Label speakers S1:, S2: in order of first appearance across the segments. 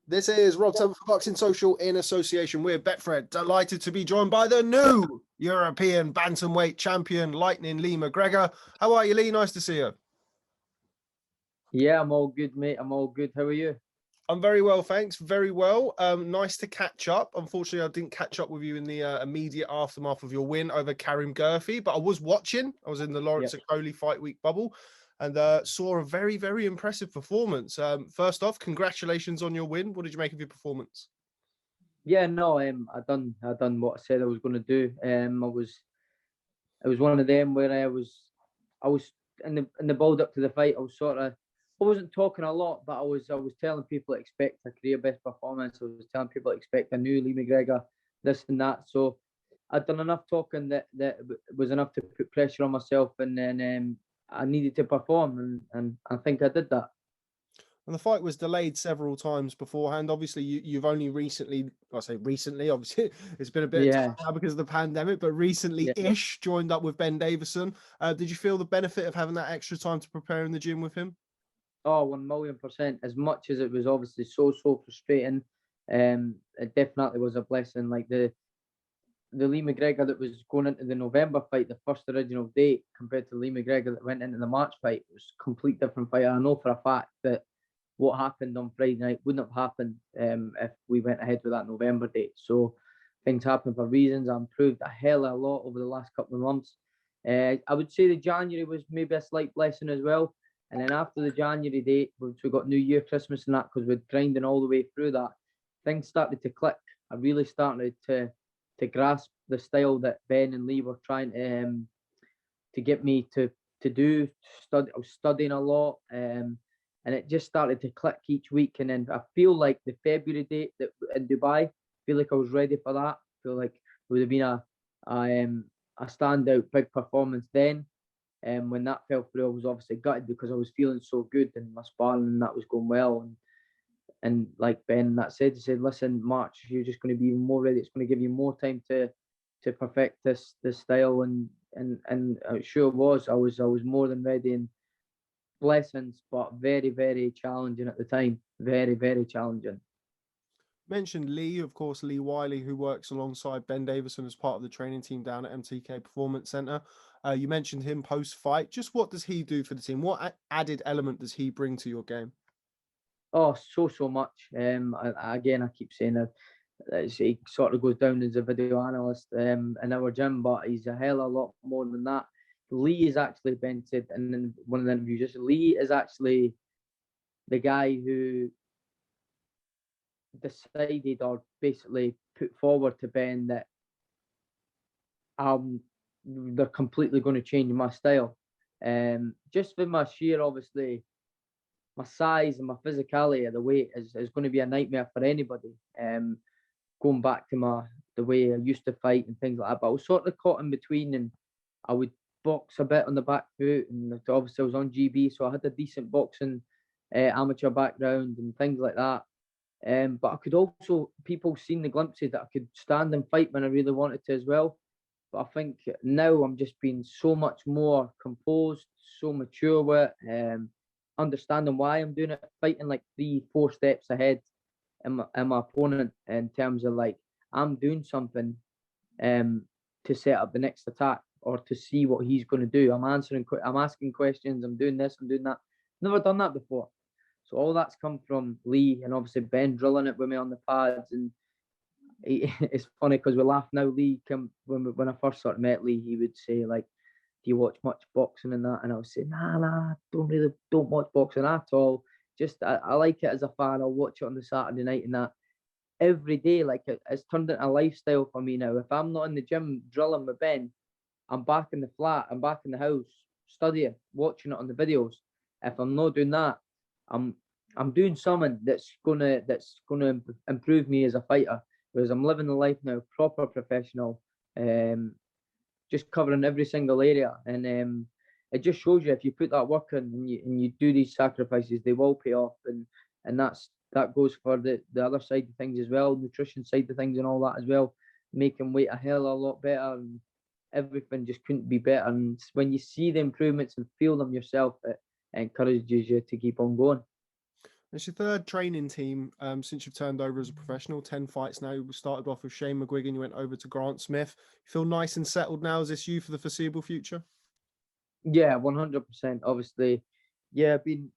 S1: This is Rob Tebbutt for Boxing Social in association with Betfred. Delighted to be joined by the new European bantamweight champion, Lightning Lee McGregor. How are you, Lee? Nice to see you.
S2: Yeah, I'm all good, mate. I'm all good. How are you?
S1: I'm very well, thanks. Very well. Nice to catch up. Unfortunately, I didn't catch up with you in the immediate aftermath of your win over Karim Guerfi, but I was watching. I was in the Lawrence and Coley Fight Week bubble and saw a very, very impressive performance. First off, congratulations on your win. What did you make of your performance?
S2: Yeah, no, I done what I said I was going to do. It was one of them where I was in the build up to the fight. I wasn't talking a lot, but I was telling people to expect a career best performance. I was telling people to expect a new Lee McGregor, this and that. So I'd done enough talking that was enough to put pressure on myself, and then I needed to perform, and I think I did that.
S1: And the fight was delayed several times beforehand. Obviously, you've only recently, I say recently, obviously, it's been a bit of time now because of the pandemic, but recently-ish joined up with Ben Davison. Did you feel the benefit of having that extra time to prepare in the gym with him?
S2: Oh, 1,000,000%. As much as it was obviously so frustrating, it definitely was a blessing. Like the Lee McGregor that was going into the November fight, the first original date, compared to Lee McGregor that went into the March fight, it was a complete different fight. I know for a fact that what happened on Friday night wouldn't have happened if we went ahead with that November date. So things happen for reasons. I improved a hell of a lot over the last couple of months. I would say the January was maybe a slight blessing as well. And then after the January date, once we got New Year, Christmas and that, because we're grinding all the way through that, things started to click. I really started to grasp the style that Ben and Lee were trying to get me to do. I was studying a lot, and it just started to click each week. And then I feel like the February date that in Dubai, I feel like I was ready for that. I feel like it would have been a standout big performance then. And when that fell through, I was obviously gutted because I was feeling so good and my sparring and that was going well. And like Ben that said, he said, listen, March, you're just going to be even more ready. It's going to give you more time to perfect this style. And it sure was. I was more than ready, and blessings, but very, very challenging at the time. Very, very challenging.
S1: Mentioned Lee, of course, Lee Wylie, who works alongside Ben Davison as part of the training team down at MTK Performance Center. You mentioned him post-fight. Just what does he do for the team? What added element does he bring to your game?
S2: Oh, so much. Again, I keep saying that he sort of goes down as a video analyst in our gym, but he's a hell of a lot more than that. Lee is actually, Ben said in one of the interviews, Lee is actually the guy who decided or basically put forward to Ben that they're completely going to change my style. Just with my sheer, obviously, my size and my physicality of the weight is going to be a nightmare for anybody. Going back to the way I used to fight and things like that. But I was sort of caught in between, and I would box a bit on the back foot, and obviously I was on GB, so I had a decent boxing amateur background and things like that. But I could also, people seen the glimpses that I could stand and fight when I really wanted to as well. But I think now I'm just being so much more composed, so mature with understanding why I'm doing it, fighting like 3-4 steps ahead in my opponent, in terms of like I'm doing something to set up the next attack or to see what he's going to do. I'm asking questions, I'm doing this, I'm doing that. Never done that before. So all that's come from Lee, and obviously Ben drilling it with me on the pads. And it's funny because we laugh now. Lee, when I first sort of met Lee, he would say like, "Do you watch much boxing and that?" And I would say, "Nah, don't watch boxing at all. Just I like it as a fan. I'll watch it on the Saturday night and that." Every day, like it's turned into a lifestyle for me now. If I'm not in the gym drilling with Ben, I'm back in the flat, I'm back in the house studying, watching it on the videos. If I'm not doing that, I'm doing something that's gonna improve me as a fighter. Whereas I'm living the life now, proper professional, just covering every single area, and it just shows you if you put that work in and you do these sacrifices, they will pay off, and that goes for the other side of things as well, nutrition side of things and all that as well, making weight a hell of a lot better, and everything just couldn't be better. And when you see the improvements and feel them yourself, it encourages you to keep on going.
S1: It's your third training team since you've turned over as a professional. 10 fights now. You started off with Shane McGuigan. You went over to Grant Smith. You feel nice and settled now? Is this you for the foreseeable future?
S2: Yeah, 100%. Obviously, yeah, I've been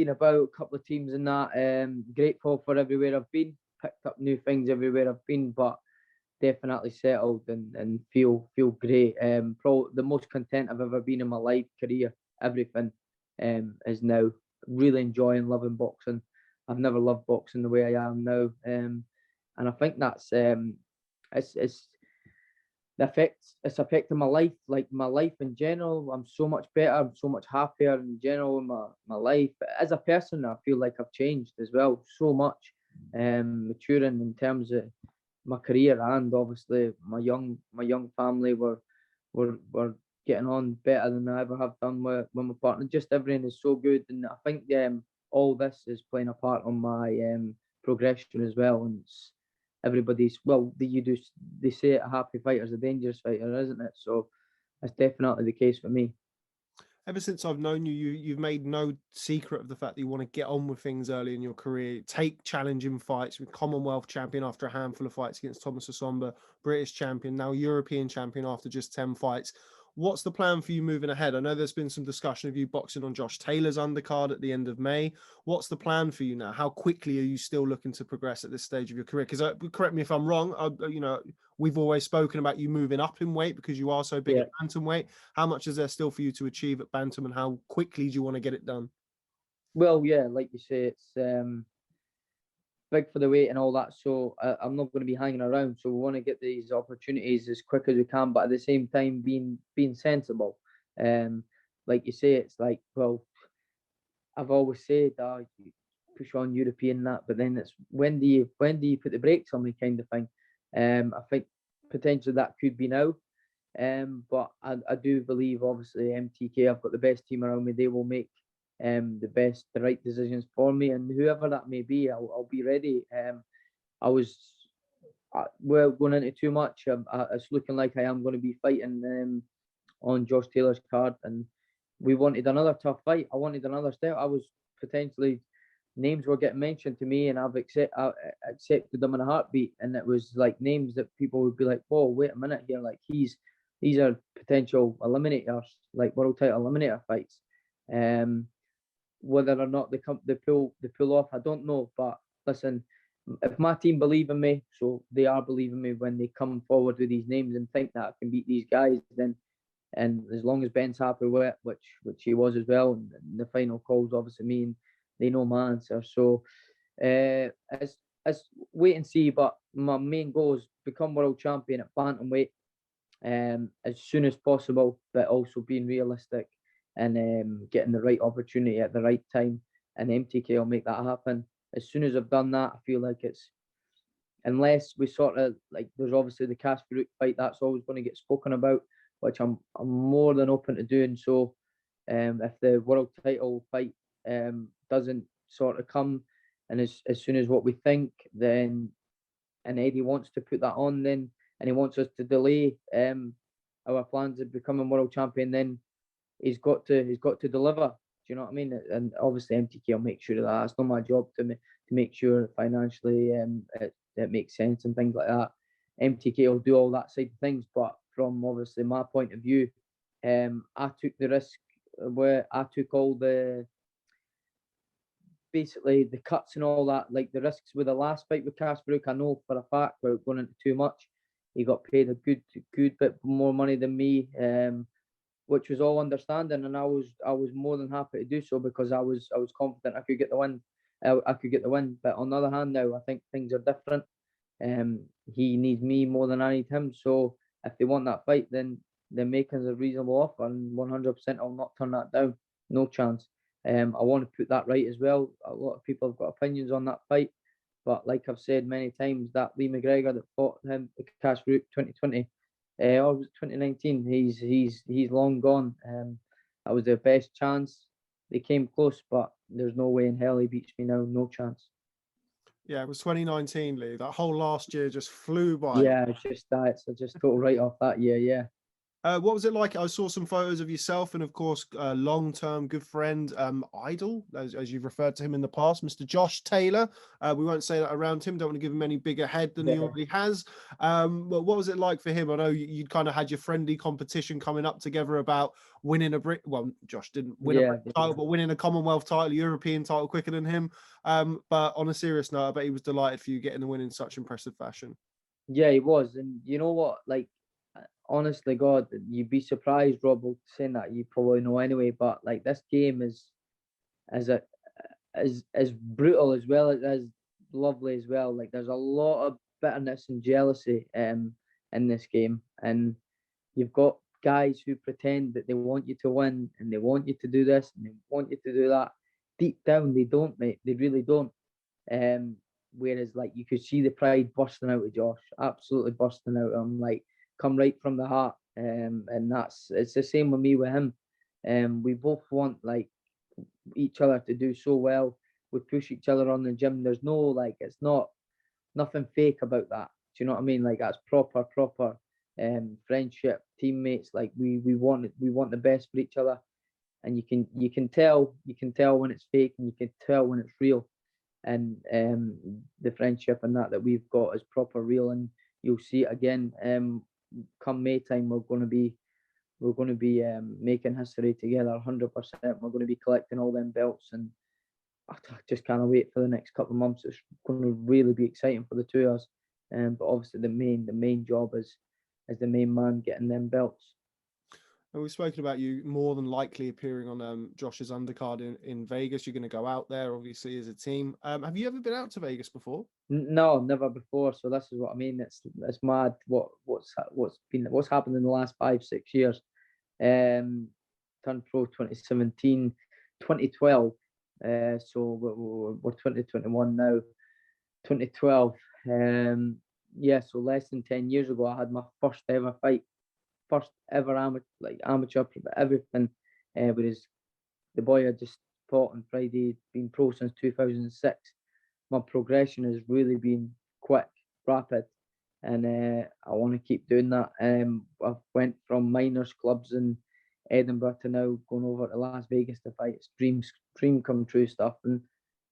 S2: about a couple of teams in that. Grateful for everywhere I've been. Picked up new things everywhere I've been, but definitely settled and feel great. Probably the most content I've ever been in my life, career, everything. Is now really enjoying, loving boxing. I've never loved boxing the way I am now. And I think that's it's it's affecting my life, like my life in general. I'm so much better, I'm so much happier in general in my life. But as a person, I feel like I've changed as well so much. Maturing in terms of my career, and obviously my young family were getting on better than I ever have done with my partner. Just everything is so good, and I think all this is playing a part on my progression as well. And it's, everybody's well, they say it, a happy fighter is a dangerous fighter, isn't it? So that's definitely the case for me.
S1: Ever since I've known you, you've made no secret of the fact that you want to get on with things early in your career, take challenging fights, with Commonwealth champion after a handful of fights against Thomas Asomba, British champion, now European champion after just 10 fights. What's the plan for you moving ahead? I know there's been some discussion of you boxing on Josh Taylor's undercard at the end of May. What's the plan for you now? How quickly are you still looking to progress at this stage of your career? Because correct me if I'm wrong, we've always spoken about you moving up in weight because you are so big at bantamweight. How much is there still for you to achieve at bantam, and how quickly do you want to get it done?
S2: Well, yeah, like you say, it's big for the weight and all that. So I'm not going to be hanging around. So we want to get these opportunities as quick as we can, but at the same time being sensible. Like you say, it's like, well, I've always said, you push on European that, but then it's when do you put the brakes on me, kind of thing. I think potentially that could be now. But I do believe, obviously, MTK, I've got the best team around me. They will make the right decisions for me, and whoever that may be, I'll be ready. Well, going into too much, it's looking like I am going to be fighting on Josh Taylor's card, and we wanted another tough fight. I wanted another step. I was potentially, names were getting mentioned to me, and I accepted them in a heartbeat. And it was like names that people would be like, "Whoa, wait a minute here! Like these are potential eliminators, like world title eliminator fights." Whether or not they pull off, I don't know. But listen, if my team believe in me, so they are believing me when they come forward with these names and think that I can beat these guys, then, and as long as Ben's happy with it, which he was as well, and the final calls obviously mean they know my answer. So it's wait and see. But my main goal is become world champion at bantamweight as soon as possible, but also being realistic and getting the right opportunity at the right time. And MTK will make that happen. As soon as I've done that, I feel like it's, unless we sort of like, there's obviously the Kash Farooq fight that's always going to get spoken about, which I'm more than open to doing. So if the world title fight doesn't sort of come, and as soon as what we think, then, and Eddie wants to put that on, then, and he wants us to delay our plans of becoming world champion, then he's got to deliver. Do you know what I mean? And obviously MTK will make sure of that. It's not my job to make sure financially it makes sense and things like that. MTK will do all that side of things, but from obviously my point of view, I took the risk where I took all the, basically the cuts and all that, like the risks with the last fight with Kash Farooq. I know for a fact, without going into too much, he got paid a good bit more money than me, which was all understanding, and I was more than happy to do so because I was confident I could get the win. I could get the win. But on the other hand, now I think things are different. He needs me more than I need him. So if they want that fight, then they're making a reasonable offer, and 100% I'll not turn that down. No chance. I want to put that right as well. A lot of people have got opinions on that fight, but like I've said many times, that Lee McGregor that fought him, Kash Farooq 2020, or was it 2019? He's long gone. That was their best chance. They came close, but there's no way in hell he beats me now. No chance.
S1: Yeah, it was 2019, Lee. That whole last year just flew by.
S2: Yeah, it's just that. It's just total write off that year. Yeah.
S1: What was it like? I saw some photos of yourself and, of course, long-term good friend, idol, as you've referred to him in the past, Mr. Josh Taylor. We won't say that around him. Don't want to give him any bigger head than he already has. But what was it like for him? I know you'd kind of had your friendly competition coming up together about winning a well, Josh didn't win a title, but winning a Commonwealth title, European title quicker than him. But on a serious note, I bet he was delighted for you getting the win in such impressive fashion.
S2: Yeah, he was. And you know what? Like, honestly, God, you'd be surprised, Rob, saying that you probably know anyway. But like, this game is as a as brutal as well as lovely as well. Like, there's a lot of bitterness and jealousy in this game, and you've got guys who pretend that they want you to win and they want you to do this and they want you to do that. Deep down, they don't, mate. They really don't. Whereas, like, you could see the pride bursting out of Josh, absolutely bursting out of him, like, come right from the heart. And it's the same with me with him. We both want, like, each other to do so well. We push each other on the gym. There's no, like, it's not nothing fake about that. Do you know what I mean? Like, that's proper friendship, teammates. Like, we want the best for each other, and you can tell when it's fake, and you can tell when it's real. And the friendship and that we've got is proper real, and you'll see it again. Come May time, we're going to be making history together, 100%. We're going to be collecting all them belts, and I just can't wait for the next couple of months. It's going to really be exciting for the two of us. But obviously, the main job is the main man getting them belts.
S1: And we've spoken about you more than likely appearing on Josh's undercard in Vegas. You're going to go out there, obviously, as a team. Have you ever been out to Vegas before?
S2: No, never before. So this is what I mean. It's mad what's happened in the last 5-6 years. Turned pro 2017, 2012. So we're 2021 now. 2012. Yeah, so less than 10 years ago, I had my first ever fight, first ever amateur everything. Whereas the boy I just fought on Friday, been pro since 2006. My progression has really been quick, rapid, and I want to keep doing that. I went from minors clubs in Edinburgh to now going over to Las Vegas to fight. It's dream come true stuff, and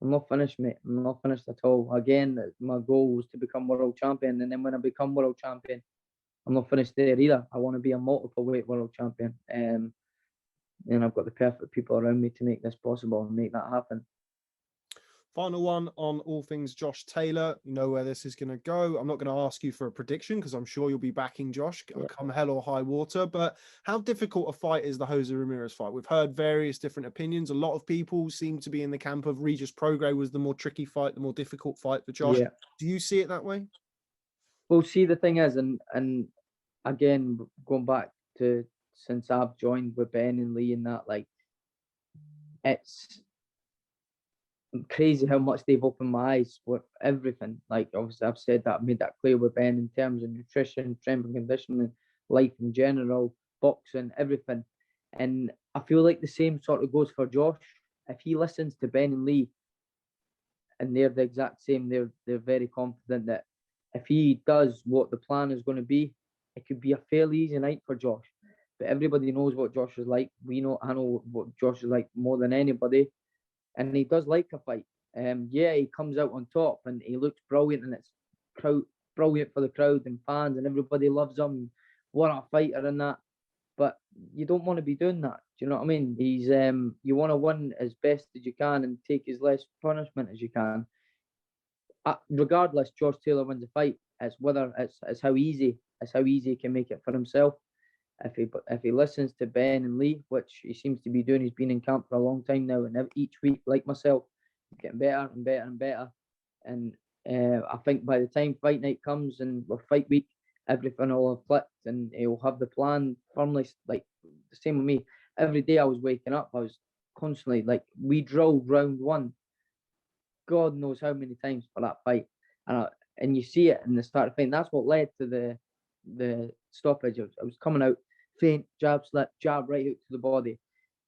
S2: I'm not finished, mate. I'm not finished at all. Again, my goal was to become world champion, and then when I become world champion, I'm not finished there either. I want to be a multiple weight world champion, and I've got the perfect people around me to make this possible and make that happen.
S1: Final one on all things Josh Taylor. You know where this is going to go. I'm not going to ask you for a prediction because I'm sure you'll be backing Josh come hell or high water. But how difficult a fight is the Jose Ramirez fight? We've heard various different opinions. A lot of people seem to be in the camp of Regis Prograis was the more tricky fight, the more difficult fight for Josh. Yeah. Do you see it that way?
S2: Well, see, the thing is, and again, going back to since I've joined with Ben and Lee and that, like, it's crazy how much they've opened my eyes with everything. Like, obviously, I've said that, made that clear with Ben in terms of nutrition, strength and conditioning, life in general, boxing, everything. And I feel like the same sort of goes for Josh. If he listens to Ben and Lee, and they're the exact same, they're very confident that if he does what the plan is going to be, it could be a fairly easy night for Josh. But everybody knows what Josh is like. I know what Josh is like more than anybody. And he does like a fight. Yeah, he comes out on top and he looks brilliant, and it's brilliant for the crowd and fans, and everybody loves him. What a fighter and that. But you don't want to be doing that. Do you know what I mean? He's you want to win as best as you can and take as less punishment as you can. Regardless, Josh Taylor wins a fight. It's how easy he can make it for himself. If he listens to Ben and Lee, which he seems to be doing, he's been in camp for a long time now, and each week, like myself, he's getting better and better and better. And I think by the time fight night comes and we're fight week, everything will have clicked, and he'll have the plan firmly. Like, the same with me. Every day I was waking up, I was constantly, like, we drilled round one, God knows how many times for that fight, and you see it in the start of the fight. That's what led to the stoppage. I was coming out, feint, jab, slip, jab, right hook to the body.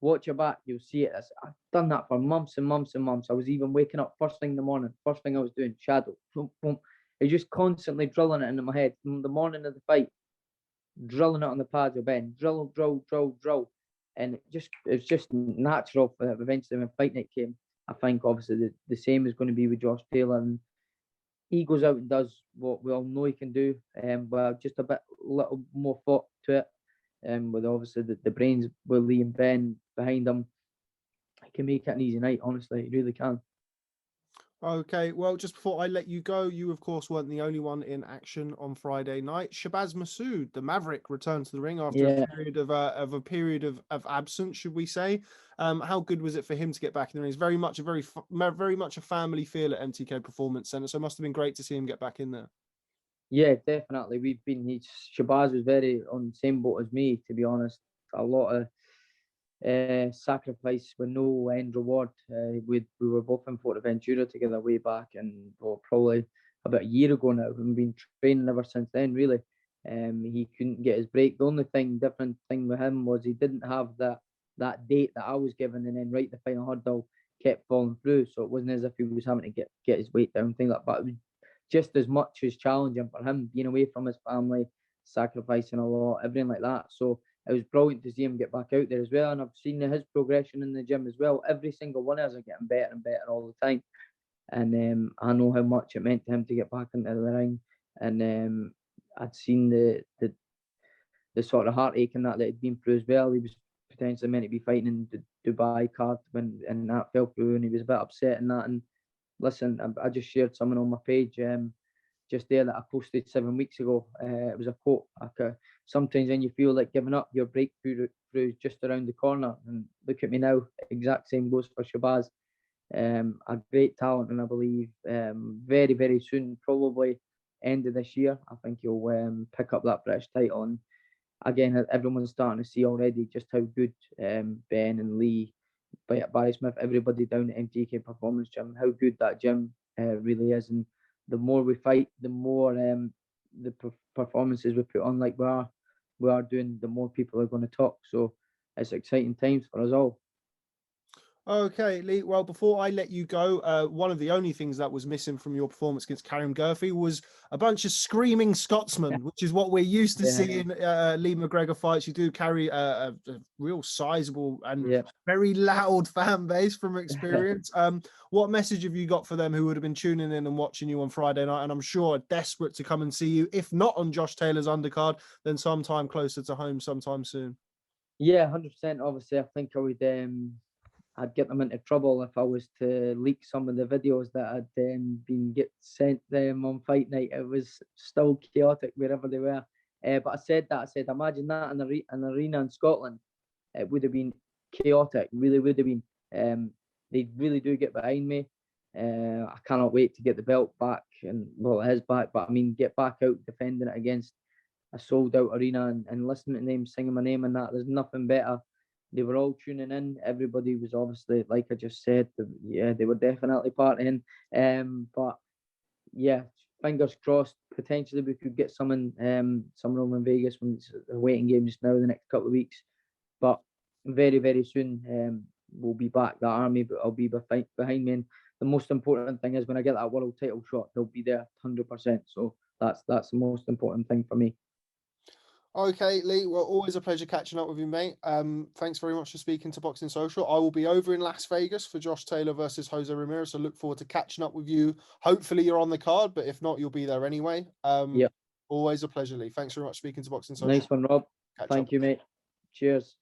S2: Watch your back, you'll see it. I've done that for months and months and months. I was even waking up first thing in the morning. First thing I was doing, shadow, boom, boom. It's just constantly drilling it into my head. From the morning of the fight, drilling it on the pads of Ben, drill, and it's just natural for eventually when fight night came. I think obviously the same is going to be with Josh Taylor, and he goes out and does what we all know he can do, but just a little more thought to it, with obviously the brains with Lee and Ben behind him. He can make it an easy night, honestly, he really can.
S1: Okay, well, just before I let you go, you of course weren't the only one in action on Friday night. Shabazz Masood, the Maverick, returned to the ring after a period of absence, should we say? How good was it for him to get back in the ring? It's very much a family feel at MTK Performance Center, so it must have been great to see him get back in there.
S2: Yeah, definitely. Shabazz was very on the same boat as me, to be honest. A lot of sacrifice with no end reward. We were both in Ventura together way back, and probably about a year ago now. We've been training ever since then, really. He couldn't get his break. The only different thing with him was he didn't have that date that I was given, and then right the final hurdle kept falling through. So it wasn't as if he was having to get his weight down, thing like that. But it was just as much as challenging for him, being away from his family, sacrificing a lot, everything like that. So it was brilliant to see him get back out there as well. And I've seen his progression in the gym as well. Every single one of us are getting better and better all the time. And I know how much it meant to him to get back into the ring. And I'd seen the sort of heartache and that he'd been through as well. He was potentially meant to be fighting in the Dubai card and that fell through, and he was a bit upset and that. And listen, I just shared something on my page just there that I posted 7 weeks ago. It was a quote. Sometimes when you feel like giving up, your breakthrough just around the corner. And look at me now. Exact same goes for Shabazz. A great talent, and I believe very, very soon, probably end of this year, I think he'll pick up that British title. And again, everyone's starting to see already just how good Ben and Lee, Barry Smith, everybody down at MTK Performance Gym, how good that gym really is. And the more we fight, the more the performances we put on, like we are doing, the more people are going to talk. So it's exciting times for us all.
S1: Okay, Lee. Well, before I let you go, one of the only things that was missing from your performance against Karim Guerfi was a bunch of screaming Scotsmen, which is what we're used to seeing Lee McGregor fights. You do carry a real sizable and very loud fan base from experience. What message have you got for them who would have been tuning in and watching you on Friday night, and I'm sure are desperate to come and see you, if not on Josh Taylor's undercard, then sometime closer to home sometime soon?
S2: Yeah, 100%. Obviously, I think I would... I'd get them into trouble if I was to leak some of the videos that had been sent them on fight night. It was still chaotic wherever they were. But I said, imagine that in an arena in Scotland. It would have been chaotic, really would have been. They really do get behind me. I cannot wait to get the belt back, and well, it is back, but I mean, get back out defending it against a sold out arena and listening to them singing my name and that. There's nothing better. They were all tuning in. Everybody was obviously, like I just said, they were definitely partying. But yeah, fingers crossed. Potentially we could get someone over in Vegas when it's a waiting game just now, the next couple of weeks. But very, very soon we'll be back. The army will be behind me. And the most important thing is when I get that world title shot, they'll be there 100%. So that's the most important thing for me.
S1: Okay, Lee, well, always a pleasure catching up with you, mate. Thanks very much for speaking to Boxing Social. I will be over in Las Vegas for Josh Taylor versus Jose Ramirez, so look forward to catching up with you. Hopefully you're on the card, but if not, you'll be there anyway. Yeah. Always a pleasure, Lee. Thanks very much for speaking to Boxing Social.
S2: Nice one, Rob. Thank you, mate. Cheers.